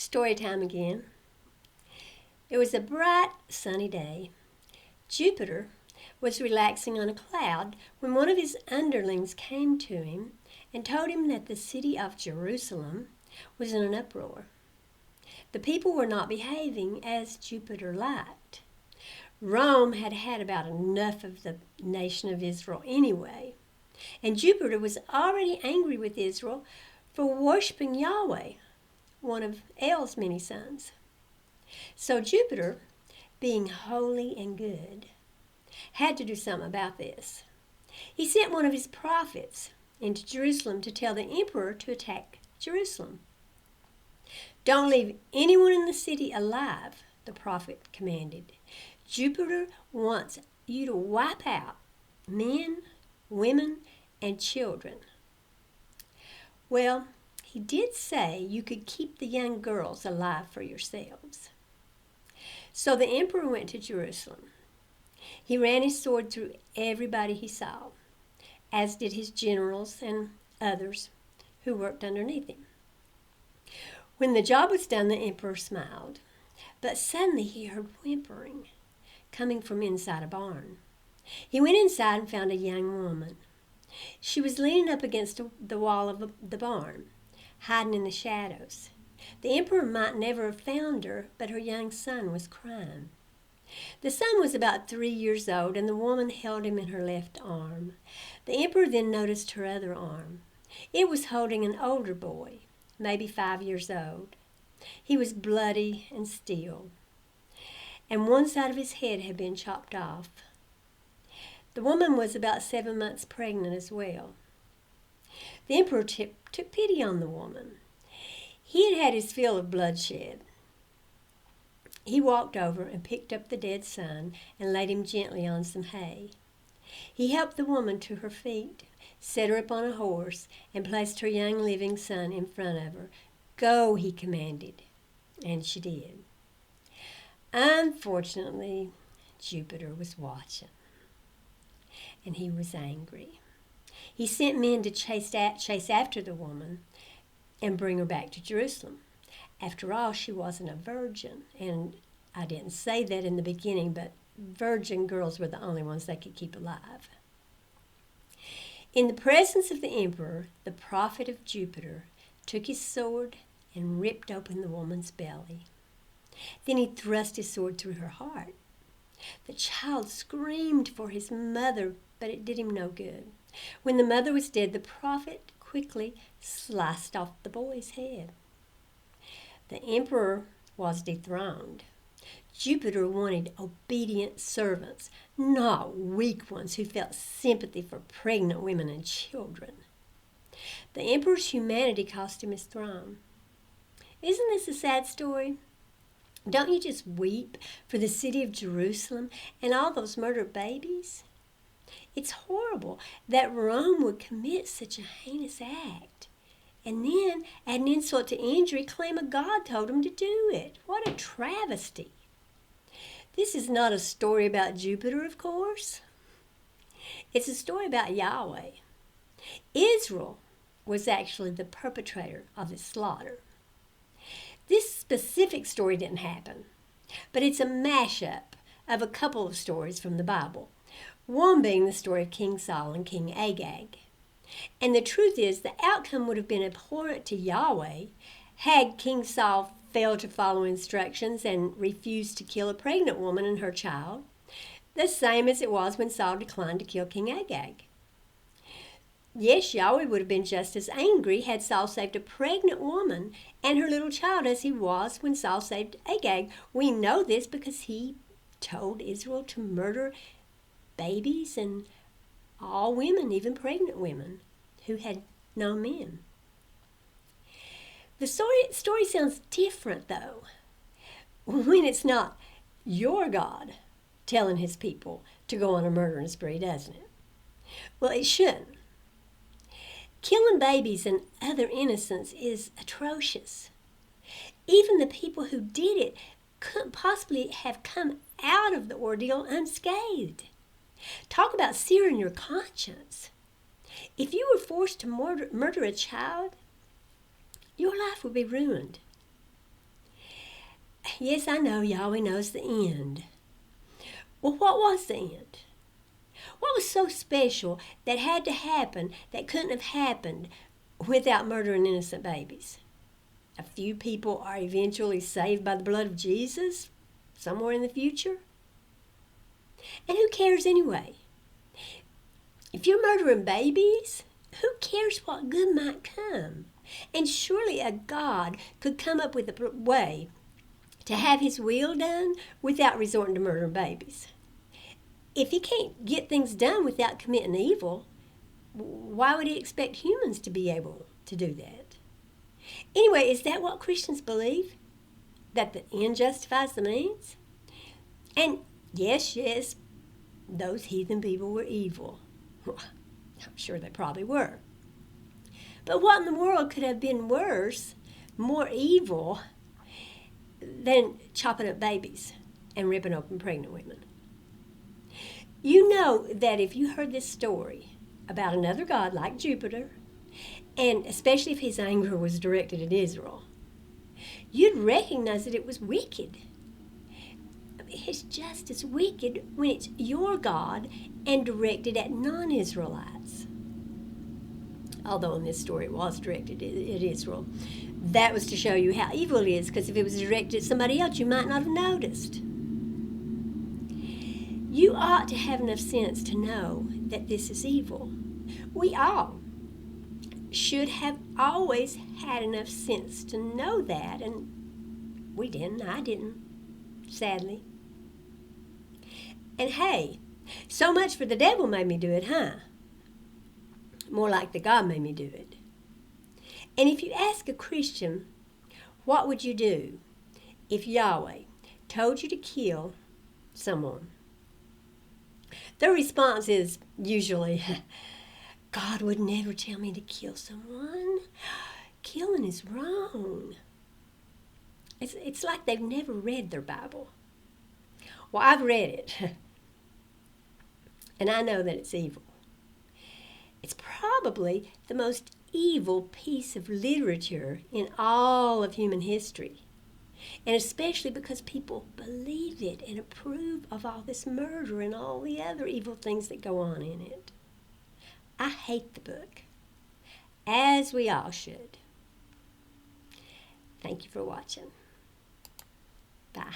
Story time again. It was a bright, sunny day. Jupiter was relaxing on a cloud when one of his underlings came to him and told him that the city of Jerusalem was in an uproar. The people were not behaving as Jupiter liked. Rome had had about enough of the nation of Israel anyway, and Jupiter was already angry with Israel for worshiping Yahweh, one of El's many sons. So Jupiter, being holy and good, had to do something about this. He sent one of his prophets into Jerusalem to tell the emperor to attack Jerusalem. "Don't leave anyone in the city alive," the prophet commanded. "Jupiter wants you to wipe out men, women, and children." Well, he did say you could keep the young girls alive for yourselves. So the emperor went to Jerusalem. He ran his sword through everybody he saw, as did his generals and others who worked underneath him. When the job was done, the emperor smiled, but suddenly he heard whimpering coming from inside a barn. He went inside and found a young woman. She was leaning up against the wall of the barn, hiding in the shadows. The emperor might never have found her, but her young son was crying. The son was about 3 years old, and the woman held him in her left arm. The emperor then noticed her other arm. It was holding an older boy, maybe 5 years old. He was bloody and still, and one side of his head had been chopped off. The woman was about 7 months pregnant as well. The emperor took pity on the woman. He had had his fill of bloodshed. He walked over and picked up the dead son and laid him gently on some hay. He helped the woman to her feet, set her upon a horse, and placed her young living son in front of her. "Go," he commanded, and she did. Unfortunately, Jupiter was watching, and he was angry. He sent men to chase after the woman and bring her back to Jerusalem. After all, she wasn't a virgin, and I didn't say that in the beginning, but virgin girls were the only ones they could keep alive. In the presence of the emperor, the prophet of Jupiter took his sword and ripped open the woman's belly. Then he thrust his sword through her heart. The child screamed for his mother, but it did him no good. When the mother was dead, the prophet quickly sliced off the boy's head. The emperor was dethroned. Jupiter wanted obedient servants, not weak ones who felt sympathy for pregnant women and children. The emperor's humanity cost him his throne. Isn't this a sad story? Don't you just weep for the city of Jerusalem and all those murdered babies? It's horrible that Rome would commit such a heinous act, and then, add an insult to injury, claim a god told him to do it. What a travesty. This is not a story about Jupiter, of course. It's a story about Yahweh. Israel was actually the perpetrator of this slaughter. This specific story didn't happen, but it's a mashup of a couple of stories from the Bible, one being the story of King Saul and King Agag. And the truth is, the outcome would have been abhorrent to Yahweh had King Saul failed to follow instructions and refused to kill a pregnant woman and her child, the same as it was when Saul declined to kill King Agag. Yes, Yahweh would have been just as angry had Saul saved a pregnant woman and her little child as he was when Saul saved Agag. We know this because he told Israel to murder babies and all women, even pregnant women who had no men. The story sounds different, though, when it's not your God telling his people to go on a murdering spree, doesn't it? Well, it shouldn't. Killing babies and other innocents is atrocious. Even the people who did it couldn't possibly have come out of the ordeal unscathed. Talk about searing your conscience. If you were forced to murder a child, your life would be ruined. Yes, I know Yahweh knows the end. Well, what was the end? What was so special that had to happen that couldn't have happened without murdering innocent babies? A few people are eventually saved by the blood of Jesus somewhere in the future? And who cares anyway? If you're murdering babies, who cares what good might come? And surely a God could come up with a way to have his will done without resorting to murdering babies. If he can't get things done without committing evil, why would he expect humans to be able to do that? Anyway, is that what Christians believe? That the end justifies the means? And yes, those heathen people were evil. I'm sure they probably were. But what in the world could have been worse, more evil, than chopping up babies and ripping open pregnant women? You know that if you heard this story about another god like Jupiter, and especially if his anger was directed at Israel, you'd recognize that it was wicked. It's just as wicked when it's your God and directed at non-Israelites. Although in this story it was directed at Israel. That was to show you how evil it is, because if it was directed at somebody else, you might not have noticed. You ought to have enough sense to know that this is evil. We all should have always had enough sense to know that, and we didn't. I didn't, sadly. And hey, so much for the devil made me do it, huh? More like the God made me do it. And if you ask a Christian, what would you do if Yahweh told you to kill someone? Their response is usually, God would never tell me to kill someone. Killing is wrong. It's like they've never read their Bible. Well, I've read it, and I know that it's evil. It's probably the most evil piece of literature in all of human history. And especially because people believe it and approve of all this murder and all the other evil things that go on in it. I hate the book, as we all should. Thank you for watching. Bye.